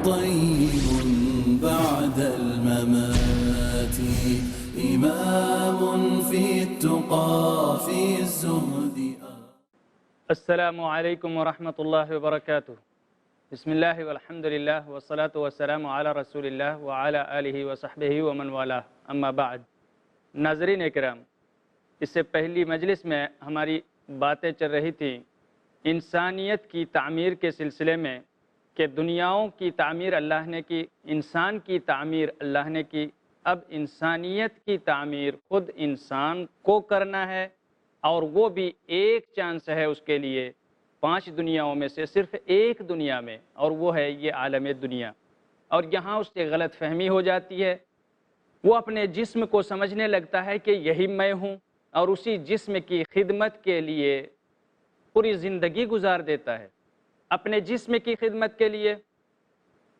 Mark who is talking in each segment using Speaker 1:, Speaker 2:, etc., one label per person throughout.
Speaker 1: طيب بعد الممات إمام في التقى في الزهد.
Speaker 2: السلام علیکم ورحمۃ اللہ وبرکاتہ. بسم اللہ والحمد للہ والصلاة والسلام علی رسول اللہ وعلی آلہ وصحبہ ومن والہ، اما بعد. ناظرین اکرام، اس سے پہلی مجلس میں ہماری باتیں چل رہی تھیں انسانیت کی تعمیر کے سلسلے میں، کہ دنیاؤں کی تعمیر اللہ نے کی، انسان کی تعمیر اللہ نے کی. اب انسانیت کی تعمیر خود انسان کو کرنا ہے، اور وہ بھی ایک چانس ہے اس کے لیے 5 دنیاؤں میں سے صرف ایک دنیا میں، اور وہ ہے یہ عالم دنیا. اور یہاں اس سے غلط فہمی ہو جاتی ہے. وہ اپنے جسم کو سمجھنے لگتا ہے کہ یہی میں ہوں، اور اسی جسم کی خدمت کے لیے پوری زندگی گزار دیتا ہے. اپنے جسم کی خدمت کے لیے،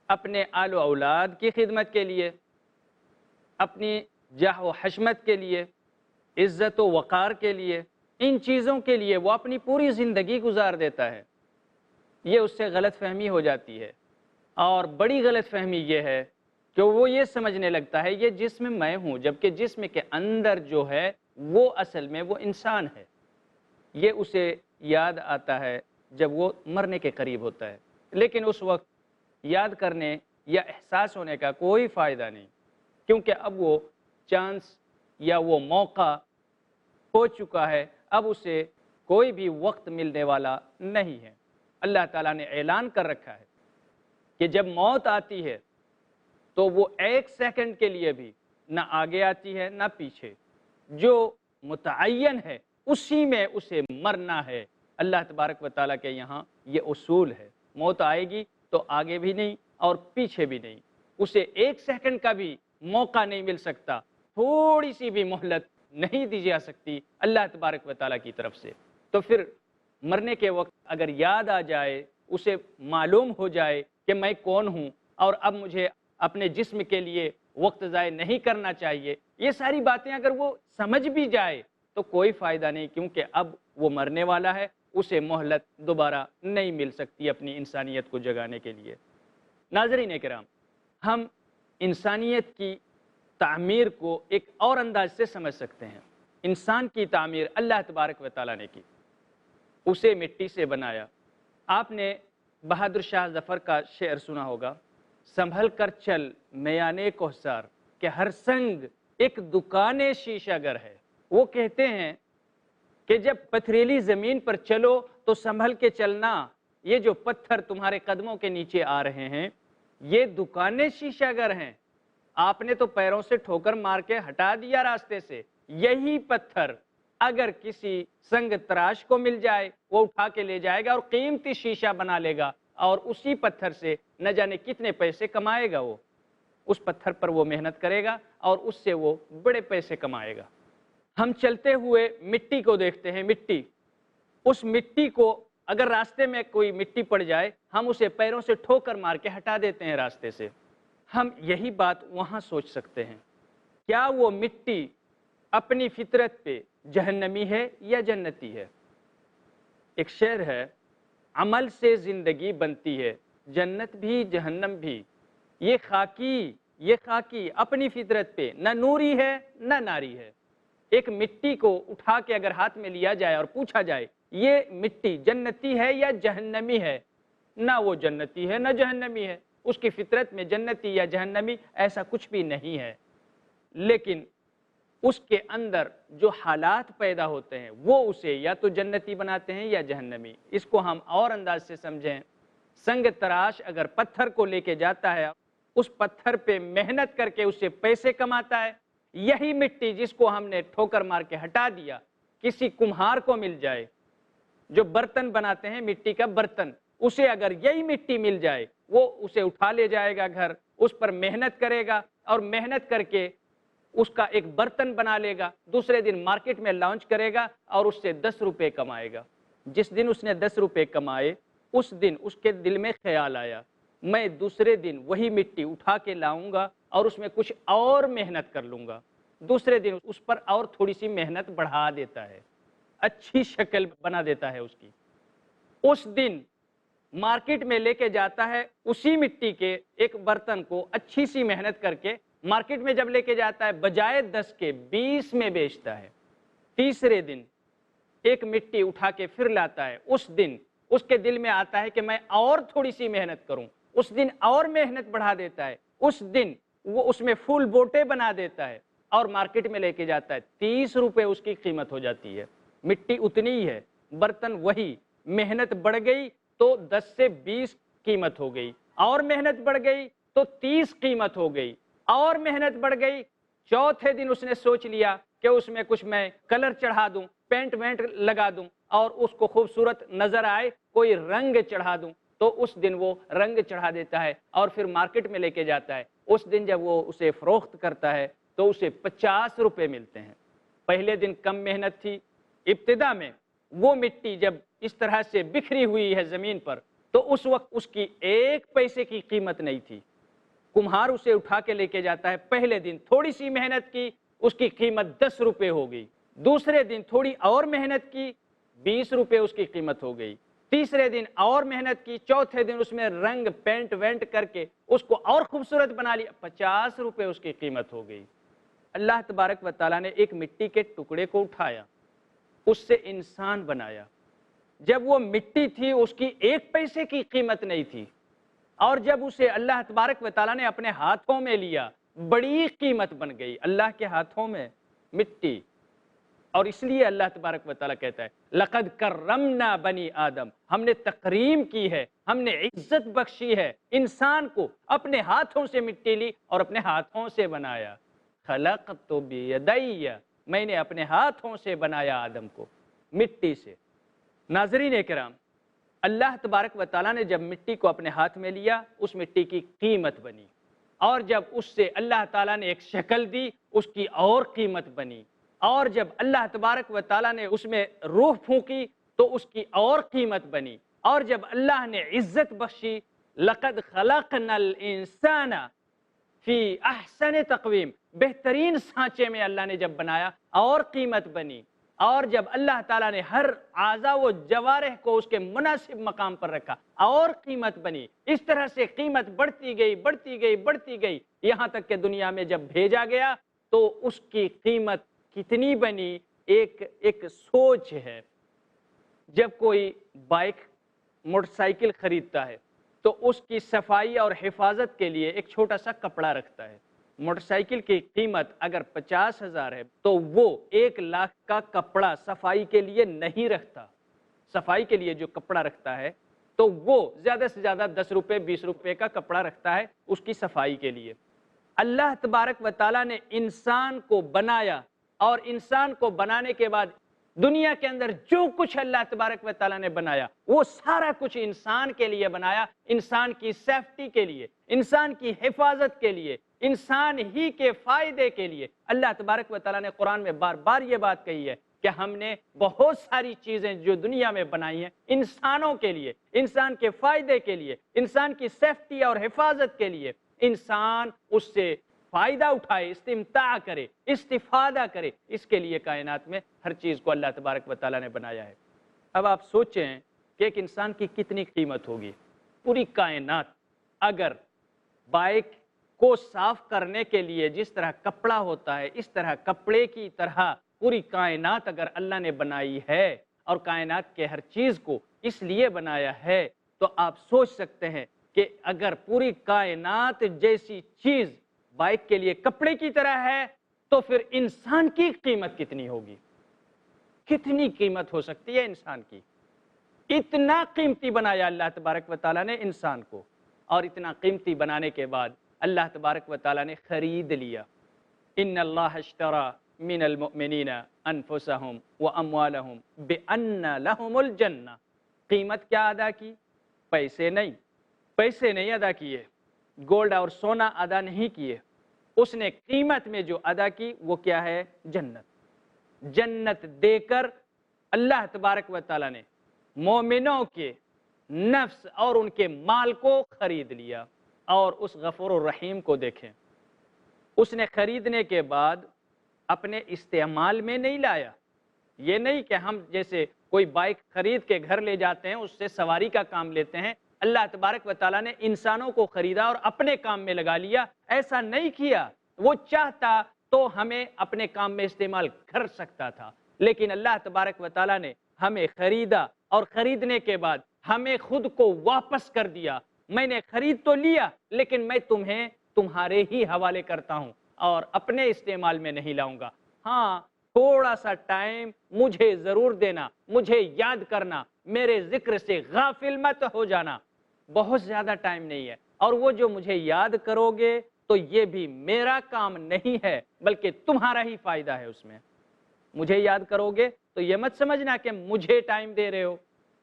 Speaker 2: اپنے آل و اولاد کی خدمت کے لیے، اپنی جاہ و حشمت کے لیے، عزت و وقار کے لیے، ان چیزوں کے لیے وہ اپنی پوری زندگی گزار دیتا ہے. یہ اس سے غلط فہمی ہو جاتی ہے. اور بڑی غلط فہمی یہ ہے کہ وہ یہ سمجھنے لگتا ہے یہ جسم میں ہوں، جبکہ جسم کے اندر جو ہے وہ اصل میں وہ انسان ہے. یہ اسے یاد آتا ہے جب وہ مرنے کے قریب ہوتا ہے، لیکن اس وقت یاد کرنے یا احساس ہونے کا کوئی فائدہ نہیں، کیونکہ اب وہ چانس یا وہ موقع ہو چکا ہے. اب اسے کوئی بھی وقت ملنے والا نہیں ہے. اللہ تعالیٰ نے اعلان کر رکھا ہے کہ جب موت آتی ہے تو وہ 1 سیکنڈ کے لیے بھی نہ آگے آتی ہے نہ پیچھے. جو متعین ہے اسی میں اسے مرنا ہے. اللہ تبارک و تعالیٰ کے یہاں یہ اصول ہے. موت آئے گی تو آگے بھی نہیں اور پیچھے بھی نہیں. اسے 1 سیکنڈ کا بھی موقع نہیں مل سکتا، تھوڑی سی بھی مہلت نہیں دی جا سکتی اللہ تبارک و تعالیٰ کی طرف سے. تو پھر مرنے کے وقت اگر یاد آ جائے، اسے معلوم ہو جائے کہ میں کون ہوں اور اب مجھے اپنے جسم کے لیے وقت ضائع نہیں کرنا چاہیے، یہ ساری باتیں اگر وہ سمجھ بھی جائے تو کوئی فائدہ نہیں، کیونکہ اب وہ مرنے والا ہے. اسے مہلت دوبارہ نہیں مل سکتی اپنی انسانیت کو جگانے کے لیے. ناظرین کرام، ہم انسانیت کی تعمیر کو ایک اور انداز سے سمجھ سکتے ہیں. انسان کی تعمیر اللہ تبارک و تعالیٰ نے کی. اسے مٹی سے بنایا. آپ نے بہادر شاہ ظفر کا شعر سنا ہوگا، سنبھل کر چل میانے کوہسار کہ ہر سنگ ایک دکان شیشہ گر ہے. وہ کہتے ہیں کہ جب پتھریلی زمین پر چلو تو سنبھل کے چلنا. یہ جو پتھر تمہارے قدموں کے نیچے آ رہے ہیں یہ دکانیں شیشہ گر ہیں. آپ نے تو پیروں سے ٹھوکر مار کے ہٹا دیا راستے سے. یہی پتھر اگر کسی سنگ تراش کو مل جائے وہ اٹھا کے لے جائے گا اور قیمتی شیشہ بنا لے گا، اور اسی پتھر سے نہ جانے کتنے پیسے کمائے گا. وہ اس پتھر پر وہ محنت کرے گا اور اس سے وہ بڑے پیسے کمائے گا. ہم چلتے ہوئے مٹی کو دیکھتے ہیں. مٹی، اس مٹی کو اگر راستے میں کوئی مٹی پڑ جائے ہم اسے پیروں سے ٹھوکر مار کے ہٹا دیتے ہیں راستے سے. ہم یہی بات وہاں سوچ سکتے ہیں. کیا وہ مٹی اپنی فطرت پہ جہنمی ہے یا جنتی ہے؟ ایک شعر ہے، عمل سے زندگی بنتی ہے جنت بھی جہنم بھی. یہ خاکی اپنی فطرت پہ نہ نوری ہے نہ ناری ہے. ایک مٹی کو اٹھا کے اگر ہاتھ میں لیا جائے اور پوچھا جائے یہ مٹی جنتی ہے یا جہنمی ہے، نہ وہ جنتی ہے نہ جہنمی ہے. اس کی فطرت میں جنتی یا جہنمی ایسا کچھ بھی نہیں ہے. لیکن اس کے اندر جو حالات پیدا ہوتے ہیں وہ اسے یا تو جنتی بناتے ہیں یا جہنمی. اس کو ہم اور انداز سے سمجھیں. سنگ تراش اگر پتھر کو لے کے جاتا ہے، اس پتھر پہ محنت کر کے اس سے پیسے کماتا ہے. یہی مٹی جس کو ہم نے ٹھوکر مار کے ہٹا دیا، کسی کمہار کو مل جائے جو برتن بناتے ہیں، مٹی کا برتن، اسے اگر یہی مٹی مل جائے وہ اسے اٹھا لے جائے گا گھر، اس پر محنت کرے گا اور محنت کر کے اس کا ایک برتن بنا لے گا. دوسرے دن مارکیٹ میں لانچ کرے گا اور اس سے 10 روپے کمائے گا. جس دن اس نے 10 روپے کمائے اس دن اس کے دل میں خیال آیا میں دوسرے دن وہی مٹی اٹھا کے لاؤں گا اور اس میں کچھ اور محنت کر لوں گا. دوسرے دن اس پر اور تھوڑی سی محنت بڑھا دیتا ہے، اچھی شکل بنا دیتا ہے اس کی. اس دن مارکیٹ میں لے کے جاتا ہے اسی مٹی کے ایک برتن کو اچھی سی محنت کر کے مارکیٹ میں جب لے کے جاتا ہے بجائے 10 کے 20 میں بیچتا ہے۔ تیسرے دن ایک مٹی اٹھا کے پھر لاتا ہے، اس دن اس کے دل میں آتا ہے کہ میں اور تھوڑی سی محنت کروں، اس دن اور محنت بڑھا دیتا ہے، اس دن وہ اس میں پھول بوٹے بنا دیتا ہے اور مارکیٹ میں لے کے جاتا ہے۔ 30 روپے اس کی قیمت ہو جاتی ہے، مٹی اتنی ہی ہے، برتن وہی، محنت بڑھ گئی تو 10 سے 20 قیمت ہو گئی، اور محنت بڑھ گئی تو 30 قیمت ہو گئی، اور محنت بڑھ گئی۔ چوتھے دن اس نے سوچ لیا کہ اس میں کچھ میں کلر چڑھا دوں، پینٹ وینٹ لگا دوں اور اس کو خوبصورت نظر آئے، کوئی رنگ چڑھا دوں، تو اس دن وہ رنگ چڑھا دیتا ہے اور پھر مارکیٹ میں لے کے جاتا ہے۔ اس دن جب وہ اسے فروخت کرتا ہے تو اسے 50 روپے ملتے ہیں۔ پہلے دن کم محنت تھی، ابتدا میں وہ مٹی جب اس طرح سے بکھری ہوئی ہے زمین پر تو اس وقت اس کی 1 پیسے کی قیمت نہیں تھی۔ کمہار اسے اٹھا کے لے کے جاتا ہے، پہلے دن تھوڑی سی محنت کی، اس کی قیمت 10 روپے ہو گئی، دوسرے دن تھوڑی اور محنت کی، 20 روپے اس کی قیمت ہو گئی، تیسرے دن اور محنت کی، چوتھے دن اس میں رنگ پینٹ وینٹ کر کے اس کو اور خوبصورت بنا لیا، 50 روپے اس کی قیمت ہو گئی۔ اللہ تبارک و تعالیٰ نے ایک مٹی کے ٹکڑے کو اٹھایا، اس سے انسان بنایا۔ جب وہ مٹی تھی اس کی 1 پیسے کی قیمت نہیں تھی، اور جب اسے اللہ تبارک و تعالیٰ نے اپنے ہاتھوں میں لیا بڑی قیمت بن گئی اللہ کے ہاتھوں میں مٹی۔ اور اس لیے اللہ تبارک و تعالیٰ کہتا ہے لقد کرمنا بنی آدم، ہم نے تکریم کی ہے، ہم نے عزت بخشی ہے انسان کو، اپنے ہاتھوں سے مٹی لی اور اپنے ہاتھوں سے بنایا۔ خلقت بیدی، میں نے اپنے ہاتھوں سے بنایا آدم کو مٹی سے۔ ناظرین کرام، اللہ تبارک و تعالیٰ نے جب مٹی کو اپنے ہاتھ میں لیا اس مٹی کی قیمت بنی، اور جب اس سے اللہ تعالیٰ نے ایک شکل دی اس کی اور قیمت بنی، اور جب اللہ تبارک و تعالیٰ نے اس میں روح پھونکی تو اس کی اور قیمت بنی، اور جب اللہ نے عزت بخشی لقد خلقنا الانسان فی احسن تقویم، بہترین سانچے میں اللہ نے جب بنایا اور قیمت بنی، اور جب اللہ تعالیٰ نے ہر اعضا و جوارح کو اس کے مناسب مقام پر رکھا اور قیمت بنی۔ اس طرح سے قیمت بڑھتی گئی بڑھتی گئی بڑھتی گئی، یہاں تک کہ دنیا میں جب بھیجا گیا تو اس کی قیمت کتنی بنی ایک سوچ ہے۔ جب کوئی بائک موٹر سائیکل خریدتا ہے تو اس کی صفائی اور حفاظت کے لیے ایک چھوٹا سا کپڑا رکھتا ہے۔ موٹر سائیکل کی قیمت اگر 50,000 ہے تو وہ 1,00,000 کا کپڑا صفائی کے لیے نہیں رکھتا۔ صفائی کے لیے جو کپڑا رکھتا ہے تو وہ زیادہ سے زیادہ 10 روپے 20 روپے کا کپڑا رکھتا ہے اس کی صفائی کے لیے۔ اللہ تبارک و تعالیٰ نے انسان کو بنایا، اور انسان کو بنانے کے بعد دنیا کے اندر جو کچھ اللہ تبارک و تعالیٰ نے بنایا وہ سارا کچھ انسان کے لیے بنایا، انسان کی سیفٹی کے لیے، انسان کی حفاظت کے لیے، انسان ہی کے فائدے کے لیے۔ اللہ تبارک و تعالیٰ نے قرآن میں بار بار یہ بات کہی ہے کہ ہم نے بہت ساری چیزیں جو دنیا میں بنائی ہیں انسانوں کے لیے، انسان کے فائدے کے لیے، انسان کی سیفٹی اور حفاظت کے لیے۔ انسان اس سے فائدہ اٹھائے، استمتاع کرے، استفادہ کرے، اس کے لیے کائنات میں ہر چیز کو اللہ تبارک و تعالیٰ نے بنایا ہے۔ اب آپ سوچیں کہ ایک انسان کی کتنی قیمت ہوگی۔ پوری کائنات اگر بائک کو صاف کرنے کے لیے جس طرح کپڑا ہوتا ہے اس طرح کپڑے کی طرح پوری کائنات اگر اللہ نے بنائی ہے، اور کائنات کے ہر چیز کو اس لیے بنایا ہے، تو آپ سوچ سکتے ہیں کہ اگر پوری کائنات جیسی چیز بائک کے لیے کپڑے کی طرح ہے تو پھر انسان کی قیمت کتنی ہوگی، کتنی قیمت ہو سکتی ہے انسان کی۔ اتنا قیمتی بنایا اللہ تبارک و تعالیٰ نے انسان کو، اور اتنا قیمتی بنانے کے بعد اللہ تبارک و تعالیٰ نے خرید لیا۔ ان اللہ اشترى من المؤمنین انفسهم واموالهم بان لهم الجنہ۔ قیمت کیا ادا کی؟ پیسے نہیں ادا کیے، گولڈ اور سونا ادا نہیں کیے، اس نے قیمت میں جو ادا کی وہ کیا ہے؟ جنت دے کر اللہ تبارک و تعالیٰ نے مومنوں کے نفس اور ان کے مال کو خرید لیا۔ اور اس غفور الرحیم کو دیکھیں، اس نے خریدنے کے بعد اپنے استعمال میں نہیں لایا۔ یہ نہیں کہ ہم جیسے کوئی بائک خرید کے گھر لے جاتے ہیں، اس سے سواری کا کام لیتے ہیں، اللہ تبارک و تعالیٰ نے انسانوں کو خریدا اور اپنے کام میں لگا لیا، ایسا نہیں کیا۔ وہ چاہتا تو ہمیں اپنے کام میں استعمال کر سکتا تھا، لیکن اللہ تبارک و تعالیٰ نے ہمیں خریدا اور خریدنے کے بعد ہمیں خود کو واپس کر دیا۔ میں نے خرید تو لیا لیکن میں تمہیں تمہارے ہی حوالے کرتا ہوں اور اپنے استعمال میں نہیں لاؤں گا۔ ہاں، تھوڑا سا ٹائم مجھے ضرور دینا، مجھے یاد کرنا، میرے ذکر سے غافل مت ہو جانا۔ بہت زیادہ ٹائم نہیں ہے، اور وہ جو مجھے یاد کرو گے تو یہ بھی میرا کام نہیں ہے بلکہ تمہارا ہی فائدہ ہے اس میں۔ مجھے یاد کرو گے تو یہ مت سمجھنا کہ مجھے ٹائم دے رہے ہو،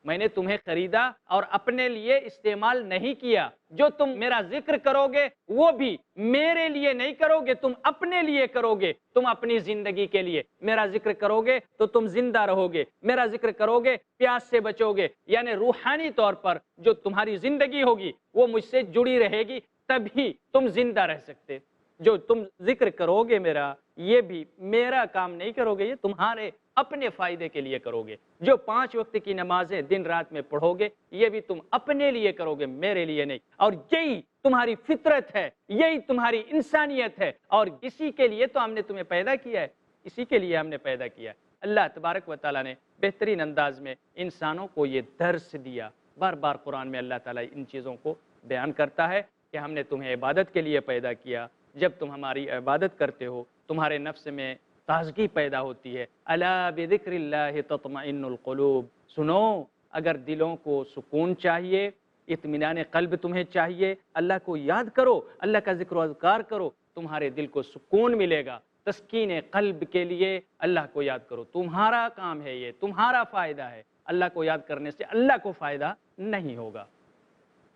Speaker 2: میں نے تمہیں خریدا اور اپنے لیے استعمال نہیں کیا۔ جو تم میرا ذکر کرو گے وہ بھی میرے لیے نہیں کرو گے، تم اپنے لیے کرو گے، تم اپنی زندگی کے لیے۔ میرا ذکر کرو گے تو تم زندہ رہو گے، میرا ذکر کرو گے پیاس سے بچو گے، یعنی روحانی طور پر جو تمہاری زندگی ہوگی وہ مجھ سے جڑی رہے گی، تبھی تم زندہ رہ سکتے۔ جو تم ذکر کرو گے میرا، یہ بھی میرا کام نہیں کرو گے، یہ تمہارے اپنے فائدے کے لیے کرو گے۔ جو 5 وقت کی نمازیں دن رات میں پڑھو گے یہ بھی تم اپنے لیے کرو گے، میرے لیے نہیں۔ اور یہی تمہاری فطرت ہے، یہی تمہاری انسانیت ہے، اور اسی کے لیے تو ہم نے تمہیں پیدا کیا ہے، اسی کے لیے ہم نے پیدا کیا ہے۔ اللہ تبارک و تعالیٰ نے بہترین انداز میں انسانوں کو یہ درس دیا۔ بار بار قرآن میں اللہ تعالیٰ ان چیزوں کو بیان کرتا ہے کہ ہم نے تمہیں عبادت کے لیے پیدا کیا۔ جب تم ہماری عبادت کرتے ہو تمہارے نفس میں تازگی پیدا ہوتی ہے۔ الا بذکر اللہ تطمئن القلوب، سنو، اگر دلوں کو سکون چاہیے، اطمینان قلب تمہیں چاہیے، اللہ کو یاد کرو، اللہ کا ذکر و اذکار کرو، تمہارے دل کو سکون ملے گا۔ تسکین قلب کے لیے اللہ کو یاد کرو، تمہارا کام ہے، یہ تمہارا فائدہ ہے۔ اللہ کو یاد کرنے سے اللہ کو فائدہ نہیں ہوگا۔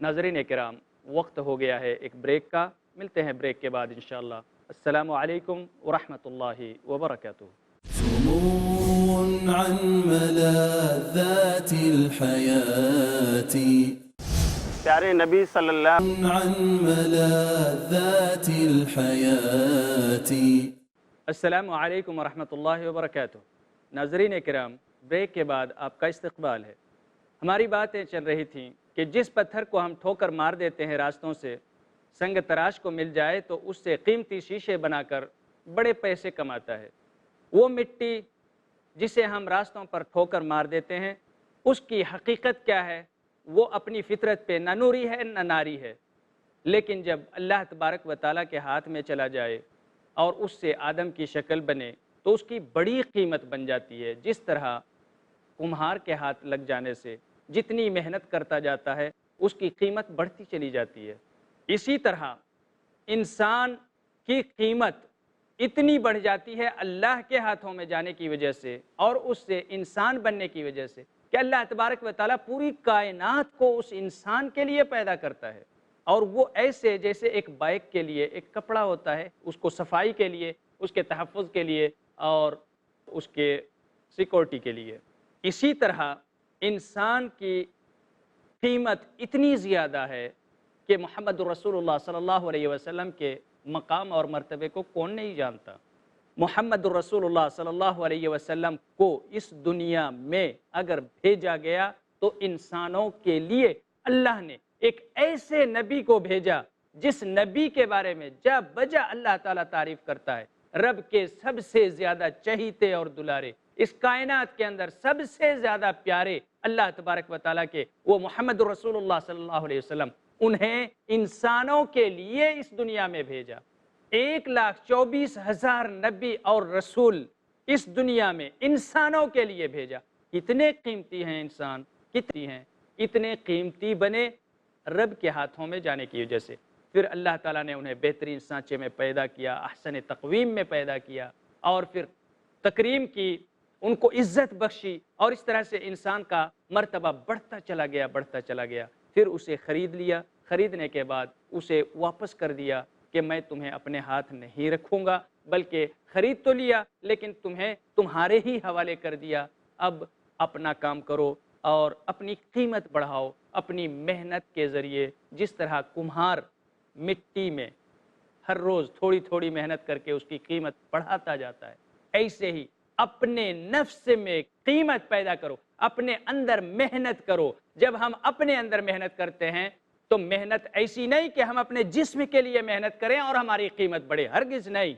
Speaker 2: ناظرین کرام، وقت ہو گیا ہے ایک بریک کا، ملتے ہیں بریک کے بعد انشاءاللہ۔ السلام علیکم ورحمۃ اللہ وبرکاتہ۔
Speaker 1: سمو عن ملاذات الحياة،
Speaker 2: پیارے نبی صلی اللہ
Speaker 1: عن ملاذات الحياة۔
Speaker 2: السلام علیکم ورحمۃ اللہ وبرکاتہ۔ ناظرین کرام، بریک کے بعد آپ کا استقبال ہے۔ ہماری باتیں چل رہی تھیں کہ جس پتھر کو ہم ٹھوکر مار دیتے ہیں راستوں سے، سنگ تراش کو مل جائے تو اس سے قیمتی شیشے بنا کر بڑے پیسے کماتا ہے۔ وہ مٹی جسے ہم راستوں پر ٹھوکر مار دیتے ہیں، اس کی حقیقت کیا ہے؟ وہ اپنی فطرت پہ نہ نوری ہے نہ ناری ہے، لیکن جب اللہ تبارک و تعالیٰ کے ہاتھ میں چلا جائے اور اس سے آدم کی شکل بنے تو اس کی بڑی قیمت بن جاتی ہے۔ جس طرح کمہار کے ہاتھ لگ جانے سے جتنی محنت کرتا جاتا ہے اس کی قیمت بڑھتی چلی جاتی ہے، اسی طرح انسان کی قیمت اتنی بڑھ جاتی ہے اللہ کے ہاتھوں میں جانے کی وجہ سے اور اس سے انسان بننے کی وجہ سے کہ اللہ تبارک و تعالیٰ پوری کائنات کو اس انسان کے لیے پیدا کرتا ہے، اور وہ ایسے جیسے ایک بائک کے لیے ایک کپڑا ہوتا ہے، اس کو صفائی کے لیے، اس کے تحفظ کے لیے اور اس کے سیکورٹی کے لیے۔ اسی طرح انسان کی قیمت اتنی زیادہ ہے کہ محمد رسول اللہ صلی اللہ علیہ وسلم کے مقام اور مرتبے کو کون نہیں جانتا۔ محمد رسول اللہ صلی اللہ علیہ وسلم کو اس دنیا میں اگر بھیجا گیا تو انسانوں کے لیے اللہ نے ایک ایسے نبی کو بھیجا جس نبی کے بارے میں جا بجا اللہ تعالیٰ تعریف کرتا ہے۔ رب کے سب سے زیادہ چہیتے اور دلارے، اس کائنات کے اندر سب سے زیادہ پیارے اللہ تبارک و تعالیٰ کے وہ محمد رسول اللہ صلی اللہ علیہ وسلم، انہیں انسانوں کے لیے اس دنیا میں بھیجا۔ 1,24,000 نبی اور رسول اس دنیا میں انسانوں کے لیے بھیجا۔ کتنے قیمتی ہیں انسان، کتنی ہیں، اتنے قیمتی بنے رب کے ہاتھوں میں جانے کی وجہ سے۔ پھر اللہ تعالیٰ نے انہیں بہترین سانچے میں پیدا کیا، احسن تقویم میں پیدا کیا، اور پھر تکریم کی، ان کو عزت بخشی، اور اس طرح سے انسان کا مرتبہ بڑھتا چلا گیا، بڑھتا چلا گیا۔ پھر اسے خرید لیا، خریدنے کے بعد اسے واپس کر دیا کہ میں تمہیں اپنے ہاتھ نہیں رکھوں گا، بلکہ خرید تو لیا لیکن تمہیں تمہارے ہی حوالے کر دیا۔ اب اپنا کام کرو اور اپنی قیمت بڑھاؤ اپنی محنت کے ذریعے۔ جس طرح کمہار مٹی میں ہر روز تھوڑی تھوڑی محنت کر کے اس کی قیمت بڑھاتا جاتا ہے، ایسے ہی اپنے نفس میں قیمت پیدا کرو، اپنے اندر محنت کرو جب ہم اپنے اندر محنت کرتے ہیں تو محنت ایسی نہیں کہ ہم اپنے جسم کے لیے محنت کریں اور ہماری قیمت بڑھے، ہرگز نہیں،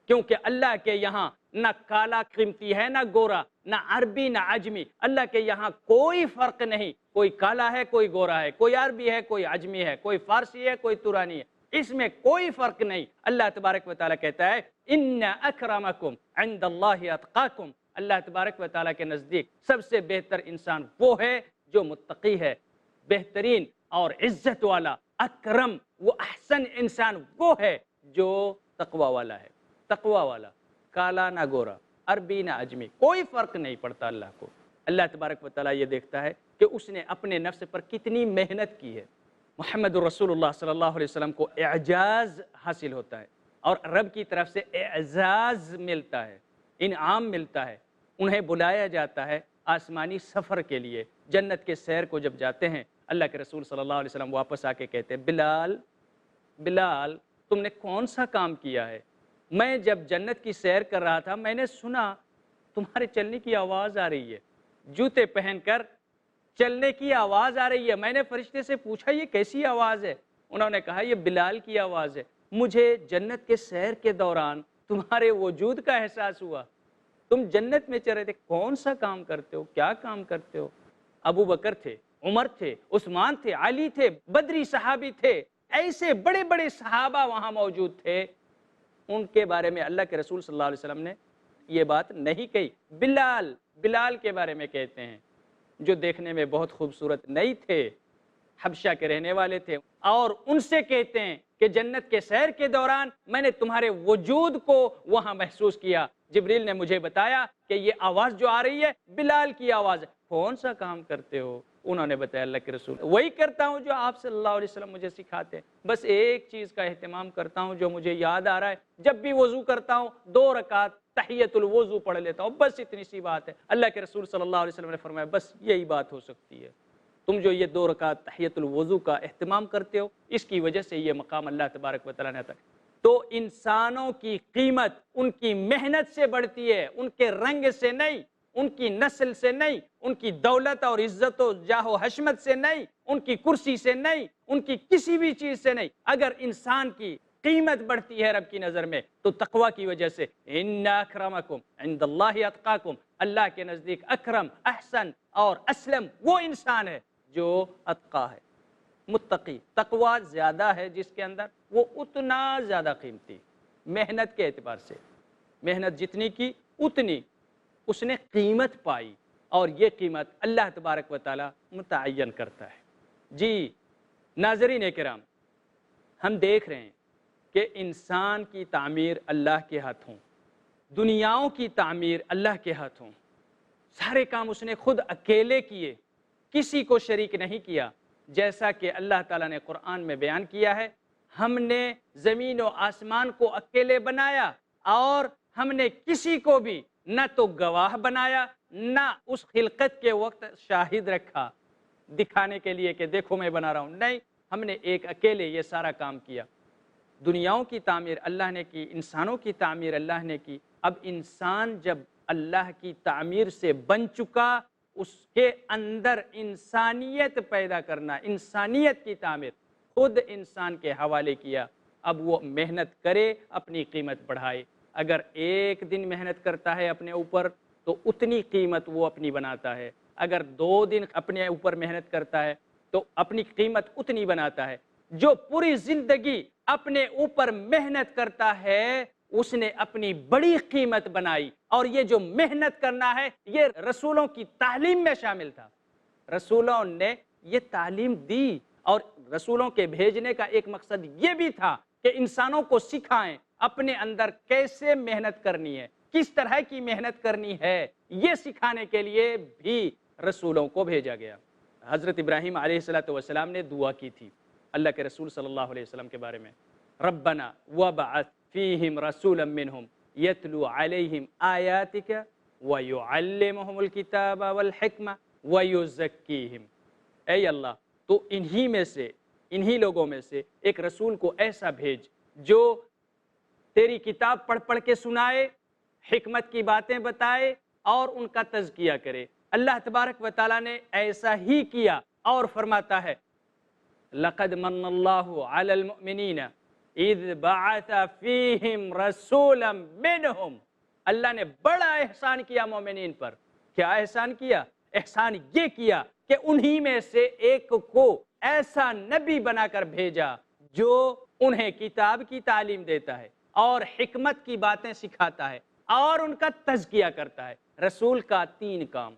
Speaker 2: کیونکہ اللہ کے یہاں نہ کالا قیمتی ہے نہ گورا، نہ عربی نہ عجمی، اللہ کے یہاں کوئی فرق نہیں، کوئی کالا ہے کوئی گورا ہے، کوئی عربی ہے کوئی عجمی ہے، کوئی فارسی ہے کوئی ترانی ہے، اس میں کوئی فرق نہیں۔ اللہ تبارک و تعالیٰ کہتا ہے ان اکرمکم عند اللہ اتقاکم، اللہ تبارک و تعالیٰ کے نزدیک سب سے بہتر انسان وہ ہے جو متقی ہے، بہترین اور عزت والا اکرم وہ احسن انسان وہ ہے جو تقوی والا ہے، تقوی والا، کالا نہ گورا، عربی نہ عجمی، کوئی فرق نہیں پڑتا اللہ کو۔ اللہ تبارک و تعالیٰ یہ دیکھتا ہے کہ اس نے اپنے نفس پر کتنی محنت کی ہے۔ محمد رسول اللہ صلی اللہ علیہ وسلم کو اعجاز حاصل ہوتا ہے اور رب کی طرف سے اعزاز ملتا ہے، انعام ملتا ہے، انہیں بلایا جاتا ہے آسمانی سفر کے لیے۔ جنت کے سیر کو جب جاتے ہیں اللہ کے رسول صلی اللہ علیہ وسلم واپس آ کے کہتے ہیں بلال بلال تم نے کون سا کام کیا ہے؟ میں جب جنت کی سیر کر رہا تھا میں نے سنا تمہارے چلنے کی آواز آ رہی ہے، جوتے پہن کر چلنے کی آواز آ رہی ہے۔ میں نے فرشتے سے پوچھا یہ کیسی آواز ہے؟ انہوں نے کہا یہ بلال کی آواز ہے، مجھے جنت کے سیر کے دوران تمہارے وجود کا احساس ہوا، تم جنت میں چل رہے تھے، کون سا کام کرتے ہو، کیا کام کرتے ہو؟ ابو بکر تھے، عمر تھے، عثمان تھے، علی تھے، بدری صحابی تھے، ایسے بڑے بڑے صحابہ وہاں موجود تھے، ان کے بارے میں اللہ کے رسول صلی اللہ علیہ وسلم نے یہ بات نہیں کہی۔ بلال کے بارے میں کہتے ہیں جو دیکھنے میں بہت خوبصورت نہیں تھے، حبشہ کے رہنے والے تھے، اور ان سے کہتے ہیں کہ جنت کے سیر کے دوران میں نے تمہارے وجود کو وہاں محسوس کیا، جبریل نے مجھے بتایا کہ یہ آواز جو آ رہی ہے بلال کی آواز ہے، کون سا کام کرتے ہو؟ انہوں نے بتایا اللہ کے رسول وہی کرتا ہوں جو آپ صلی اللہ علیہ وسلم مجھے سکھاتے ہیں، بس ایک چیز کا اہتمام کرتا ہوں جو مجھے یاد آ رہا ہے، جب بھی وضو کرتا ہوں 2 رکعت تحیۃ الوضو پڑھ لیتا ہوں، بس اتنی سی بات ہے۔ اللہ کے رسول صلی اللہ علیہ وسلم نے فرمایا بس یہی بات ہو سکتی ہے، تم جو یہ 2 رکعت تحیۃ الوضو کا اہتمام کرتے ہو اس کی وجہ سے یہ مقام اللہ تبارک و تعالیٰ نے عطا کیا۔ تو انسانوں کی قیمت ان کی محنت سے بڑھتی ہے، ان کے رنگ سے نہیں، ان کی نسل سے نہیں، ان کی دولت اور عزت و جاہ و حشمت سے نہیں، ان کی کرسی سے نہیں، ان کی کسی بھی چیز سے نہیں۔ اگر انسان کی قیمت بڑھتی ہے رب کی نظر میں تو تقوی کی وجہ سے۔ ان اکرمکم عند اللہ اتقاکم، اللہ کے نزدیک اکرم، احسن اور اسلم وہ انسان ہے جو اتقا ہے، متقی، تقوی زیادہ ہے جس کے اندر وہ اتنا زیادہ قیمتی، محنت کے اعتبار سے محنت جتنی کی اتنی اس نے قیمت پائی، اور یہ قیمت اللہ تبارک و تعالی متعین کرتا ہے۔ جی ناظرین کرام، ہم دیکھ رہے ہیں کہ انسان کی تعمیر اللہ کے ہاتھوں، دنیاؤں کی تعمیر اللہ کے ہاتھوں، سارے کام اس نے خود اکیلے کیے، کسی کو شریک نہیں کیا، جیسا کہ اللہ تعالیٰ نے قرآن میں بیان کیا ہے ہم نے زمین و آسمان کو اکیلے بنایا، اور ہم نے کسی کو بھی نہ تو گواہ بنایا نہ اس خلقت کے وقت شاہد رکھا دکھانے کے لیے کہ دیکھو میں بنا رہا ہوں، نہیں، ہم نے ایک اکیلے یہ سارا کام کیا۔ دنیاؤں کی تعمیر اللہ نے کی، انسانوں کی تعمیر اللہ نے کی۔ اب انسان جب اللہ کی تعمیر سے بن چکا، اس کے اندر انسانیت پیدا کرنا، انسانیت کی تعمیر خود انسان کے حوالے کیا۔ اب وہ محنت کرے، اپنی قیمت بڑھائے۔ اگر ایک دن محنت کرتا ہے اپنے اوپر تو اتنی قیمت وہ اپنی بناتا ہے، اگر 2 دن اپنے اوپر محنت کرتا ہے تو اپنی قیمت اتنی بناتا ہے۔ جو پوری زندگی اپنے اوپر محنت کرتا ہے اس نے اپنی بڑی قیمت بنائی، اور یہ جو محنت کرنا ہے یہ رسولوں کی تعلیم میں شامل تھا۔ رسولوں نے یہ تعلیم دی، اور رسولوں کے بھیجنے کا ایک مقصد یہ بھی تھا کہ انسانوں کو سکھائیں اپنے اندر کیسے محنت کرنی ہے، کس طرح کی محنت کرنی ہے، یہ سکھانے کے لیے بھی رسولوں کو بھیجا گیا۔ حضرت ابراہیم علیہ السلام نے دعا کی تھی اللہ کے رسول صلی اللہ علیہ وسلم کے بارے میں، ربنا وابعث فیہم رسولا منہم یتلو علیہم آیاتک ویعلمہم الکتاب والحکمہ ویزکیہم۔ اے اللہ تو انہی لوگوں میں سے ایک رسول کو ایسا بھیج جو تیری کتاب پڑھ پڑھ کے سنائے، حکمت کی باتیں بتائے اور ان کا تزکیہ کرے۔ اللہ تبارک و تعالیٰ نے ایسا ہی کیا، اور فرماتا ہے لقد من اللہ علی المؤمنین اذ بعث فیہم رسولا منہم، اللہ نے بڑا احسان کیا مومنین پر۔ کیا احسان کیا؟ احسان یہ کیا کہ انہی میں سے ایک کو ایسا نبی بنا کر بھیجا جو انہیں کتاب کی تعلیم دیتا ہے اور حکمت کی باتیں سکھاتا ہے اور ان کا تزکیہ کرتا ہے۔ رسول کا 3 کام،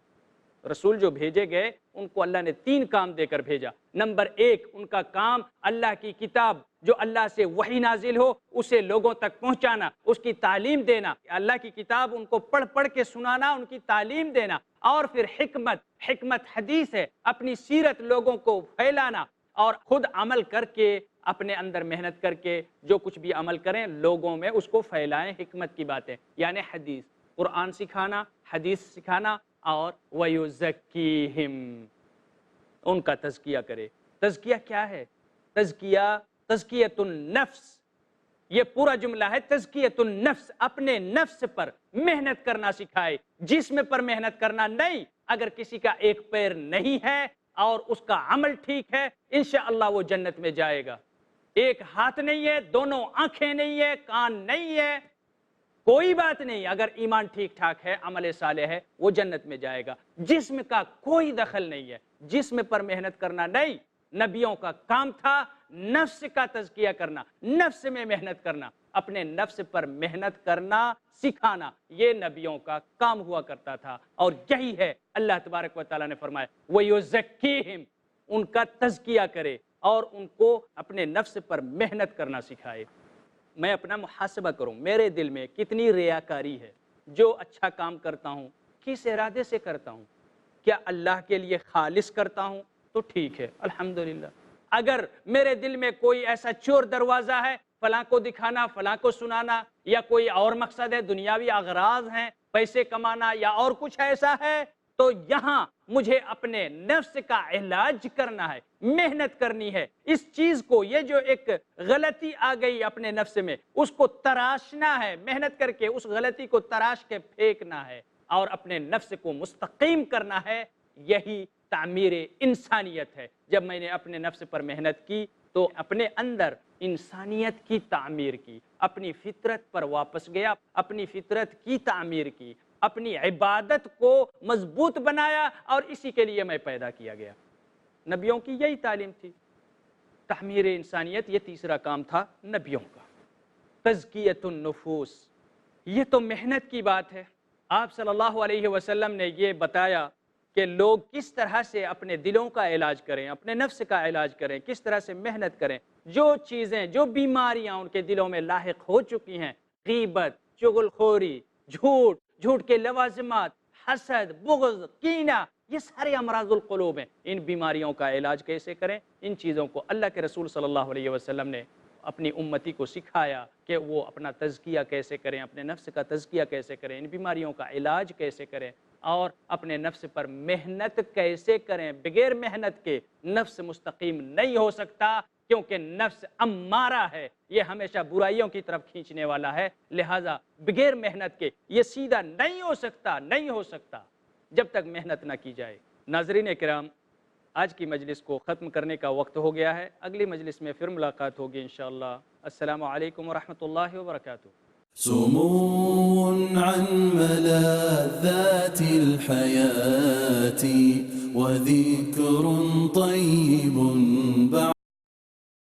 Speaker 2: رسول جو بھیجے گئے ان کو اللہ نے 3 کام دے کر بھیجا۔ نمبر 1، ان کا کام اللہ کی کتاب جو اللہ سے وحی نازل ہو اسے لوگوں تک پہنچانا، اس کی تعلیم دینا، اللہ کی کتاب ان کو پڑھ پڑھ کے سنانا، ان کی تعلیم دینا، اور پھر حکمت حدیث ہے، اپنی سیرت لوگوں کو پھیلانا، اور خود عمل کر کے اپنے اندر محنت کر کے جو کچھ بھی عمل کریں لوگوں میں اس کو پھیلائیں، حکمت کی باتیں یعنی حدیث، قرآن سکھانا، حدیث سکھانا، اور وَيُزَكِّيهِمْ، ان کا تزکیہ کرے۔ تزکیہ کیا ہے؟ تزکیۃ النفس، یہ پورا جملہ ہے تزکیۃ النفس، اپنے نفس پر محنت کرنا سکھائے، جسم پر محنت کرنا نہیں۔ اگر کسی کا ایک پیر نہیں ہے اور اس کا عمل ٹھیک ہے انشاءاللہ وہ جنت میں جائے گا۔ ایک ہاتھ نہیں ہے، دونوں آنکھیں نہیں ہے، کان نہیں ہے، کوئی بات نہیں، اگر ایمان ٹھیک ٹھاک ہے، عمل صالح ہے، وہ جنت میں جائے گا۔ جسم کا کوئی دخل نہیں ہے، جسم پر محنت کرنا نہیں۔ نبیوں کا کام تھا نفس کا تزکیہ کرنا، نفس میں محنت کرنا، اپنے نفس پر محنت کرنا سکھانا، یہ نبیوں کا کام ہوا کرتا تھا، اور یہی ہے اللہ تبارک و تعالیٰ نے فرمایا وَيُزَكِّيهِمْ، ان کا تزکیہ کرے اور ان کو اپنے نفس پر محنت کرنا سکھائے۔ میں اپنا محاسبہ کروں، میرے دل میں کتنی ریاکاری ہے؟ جو اچھا کام کرتا ہوں کس ارادے سے کرتا ہوں؟ کیا اللہ کے لیے خالص کرتا ہوں تو ٹھیک ہے الحمدللہ۔ اگر میرے دل میں کوئی ایسا چور دروازہ ہے، فلاں کو دکھانا، فلاں کو سنانا، یا کوئی اور مقصد ہے، دنیاوی اغراض ہیں، پیسے کمانا یا اور کچھ ایسا ہے، تو یہاں مجھے اپنے نفس کا علاج کرنا ہے، محنت کرنی ہے اس چیز کو۔ یہ جو ایک غلطی آ گئی اپنے نفس میں، اس کو تراشنا ہے، محنت کر کے اس غلطی کو تراش کے پھینکنا ہے اور اپنے نفس کو مستقیم کرنا ہے۔ یہی تعمیر انسانیت ہے۔ جب میں نے اپنے نفس پر محنت کی تو اپنے اندر انسانیت کی تعمیر کی، اپنی فطرت پر واپس گیا، اپنی فطرت کی تعمیر کی، اپنی عبادت کو مضبوط بنایا، اور اسی کے لیے میں پیدا کیا گیا۔ نبیوں کی یہی تعلیم تھی، تعمیر انسانیت، یہ تیسرا کام تھا نبیوں کا۔ تزکیۃ النفوس، یہ تو محنت کی بات ہے۔ آپ صلی اللہ علیہ وسلم نے یہ بتایا کہ لوگ کس طرح سے اپنے دلوں کا علاج کریں، اپنے نفس کا علاج کریں، کس طرح سے محنت کریں۔ جو چیزیں، جو بیماریاں ان کے دلوں میں لاحق ہو چکی ہیں، غیبت، چغل خوری، جھوٹ کے لوازمات، حسد، بغض، کینہ، یہ سارے امراض القلوب ہیں۔ ان بیماریوں کا علاج کیسے کریں؟ ان چیزوں کو اللہ کے رسول صلی اللہ علیہ وسلم نے اپنی امتی کو سکھایا کہ وہ اپنا تزکیہ کیسے کریں، اپنے نفس کا تزکیہ کیسے کریں، ان بیماریوں کا علاج کیسے کریں، اور اپنے نفس پر محنت کیسے کریں۔ بغیر محنت کے نفس مستقیم نہیں ہو سکتا، کیونکہ نفس امارہ ہے، یہ ہمیشہ برائیوں کی طرف کھینچنے والا ہے، لہٰذا بغیر محنت کے یہ سیدھا نہیں ہو سکتا جب تک محنت نہ کی جائے۔ ناظرین کرام، آج کی مجلس کو ختم کرنے کا وقت ہو گیا ہے، اگلی مجلس میں پھر ملاقات ہوگی انشاءاللہ۔ السلام علیکم ورحمۃ اللہ وبرکاتہ۔
Speaker 1: سمو عن ملاذات الحياة وذكر طيب